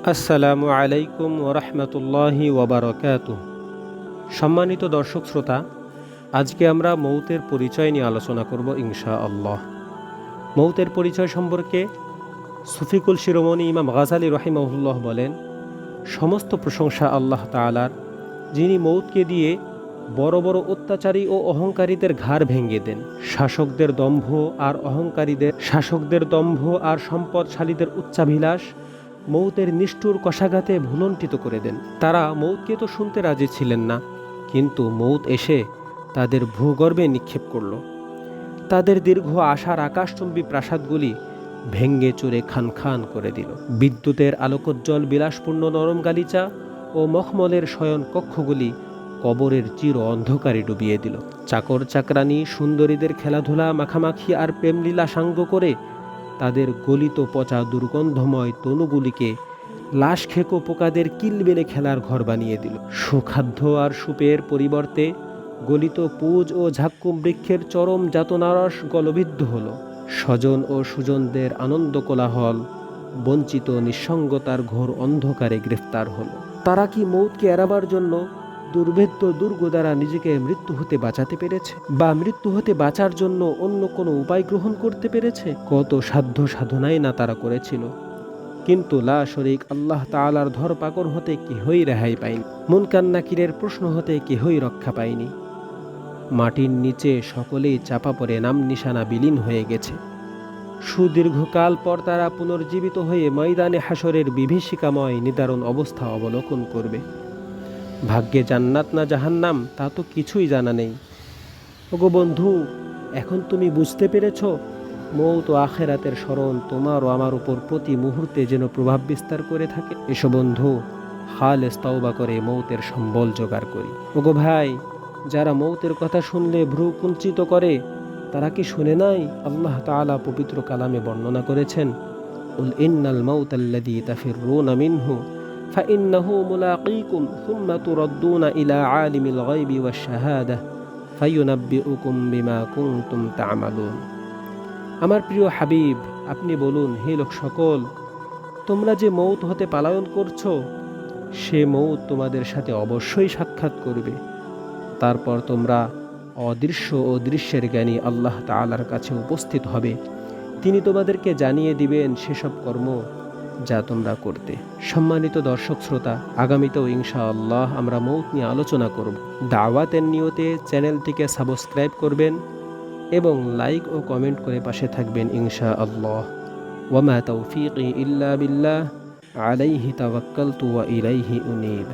আসসালামু আলাইকুম ওরহমতুল্লাহি ওবরাকাতুহ। সম্মানিত দর্শক শ্রোতা, আজকে আমরা মৌতের পরিচয় নিয়ে আলোচনা করব ইনশাআল্লাহ। মৌতের পরিচয় সম্পর্কে সুফিকুল শিরোমণি ইমাম গাজালি রহিমাহুল্লাহ বলেন, সমস্ত প্রশংসা আল্লাহ তাআলার, যিনি মৌতকে দিয়ে বড় বড় অত্যাচারী ও অহংকারীদের ঘাড় ভেঙে দেন। শাসকদের দম্ভ আর সম্পদশালীদের উচ্চাভিলাষ মৌতের নিষ্ঠুর কষাঘাতে ভুলণ্ঠিত করে দেন। তারা মৌতকে তো শুনতে রাজি ছিলেন না, কিন্তু মৌত এসে তাদের ভূগর্ভে নিক্ষেপ করল। তাদের দীর্ঘ আশার আকাশচুম্বী প্রাসাদগুলি ভেঙ্গে চুরে খান খান করে দিল। বিদ্যুতের আলোকোজ্জ্বল বিলাসপূর্ণ নরম গালিচা ও মখমলের শয়ন কক্ষগুলি কবরের চির অন্ধকারে ডুবিয়ে দিল। চাকর চাকরানি সুন্দরীদের খেলাধুলা মাখামাখি আর প্রেমলীলা সাঙ্গ করে তাদের গলিত পচা দুর্গন্ধময় তনুগুলিকে লাশ খেকো পোকাদের কিলবেলে খেলার ঘর বানিয়ে দিল। সুখাদ্য আর সুপের পরিবর্তে গলিত পুজ ও ঝাক্কুম বৃক্ষের চরম যাতনারস গলবিদ্ধ হল। স্বজন ও সুজনদের আনন্দ কোলাহল বঞ্চিত নিঃসঙ্গতার ঘোর অন্ধকারে গ্রেফতার হল। তারা কি মৌতকে এড়াবার জন্য দুর্ভেদ্য দুর্গ দ্বারা নিজেকে মৃত্যু হতে বাঁচাতে পেরেছে, বা মৃত্যু হতে বাঁচার জন্য অন্য কোনো উপায় গ্রহণ করতে পেরেছে? কত সাধ্য সাধনাই না তারা করেছিল, কিন্তু লা শরীক আল্লাহ তাআলার ধরপাকড় হতে কেহই রেহাই পায়নি। মুনকার নাকিরের প্রশ্ন হতে কেহই রক্ষা পায়নি। মাটির নিচে সকলেই চাপা পড়ে নাম নিশানা বিলীন হয়ে গেছে। সুদীর্ঘকাল পর তারা পুনর্জীবিত হয়ে ময়দানে হাসরের বিভীষিকাময় নিদারুণ অবস্থা অবলোকন করবে। ভাগ্যে জান্নাত না জাহান্নাম তা তো কিছুই জানা নেই। ওগো বন্ধু, এখন তুমি বুঝতে পেরেছ মৌত ও আখেরাতের স্মরণ তোমার ও আমার উপর প্রতি মুহূর্তে যেন প্রভাব বিস্তার করে থাকে। এসো বন্ধু, খালেস তওবা করে মৌতের সম্বল জোগাড় করি। ওগো ভাই, যারা মৌতের কথা শুনলে ভ্রু কুঞ্চিত করে, তারা কি শুনে নাই আল্লাহ তাআলা পবিত্র কালামে বর্ণনা করেছেন, কুল ইন্নাল মাউতাল্লাযী তাফিররুনা মিনহু ফাইন্নাহু মুলাকীকুম সুম্মা তুরাদ্দুনা ইলা আলিমিল গায়বি ওয়াশ শাহাদাহ ফায়ুনাব্বিউকুম বিমা কুনতুম তা'মালুন। আমার প্রিয় হাবিব, আপনি বলুন, হে লোক সকল, তোমরা যে মৌত হতে পালায়ন করছো, সে মৌত তোমাদের সাথে অবশ্যই সাক্ষাৎ করবে। তারপর তোমরা অদৃশ্য ও দৃশ্যের জ্ঞানী আল্লাহ তাআলার কাছে উপস্থিত হবে। তিনি তোমাদেরকে জানিয়ে দিবেন সেসব কর্ম যা তোমরা করতে। সম্মানিত দর্শক শ্রোতা, আগামীতেও ইনশাআল্লাহ আমরা মৌত নিয়ে আলোচনা করব। দাওয়াতের নিয়তে চ্যানেলটিকে সাবস্ক্রাইব করবেন এবং লাইক ও কমেন্ট করে পাশে থাকবেন ইনশাআল্লাহ। ওয়ামা তাওফীকি ইল্লা বিল্লাহ, আলাইহি তাওয়াক্কালতু ওয়া ইলাইহি উনীব।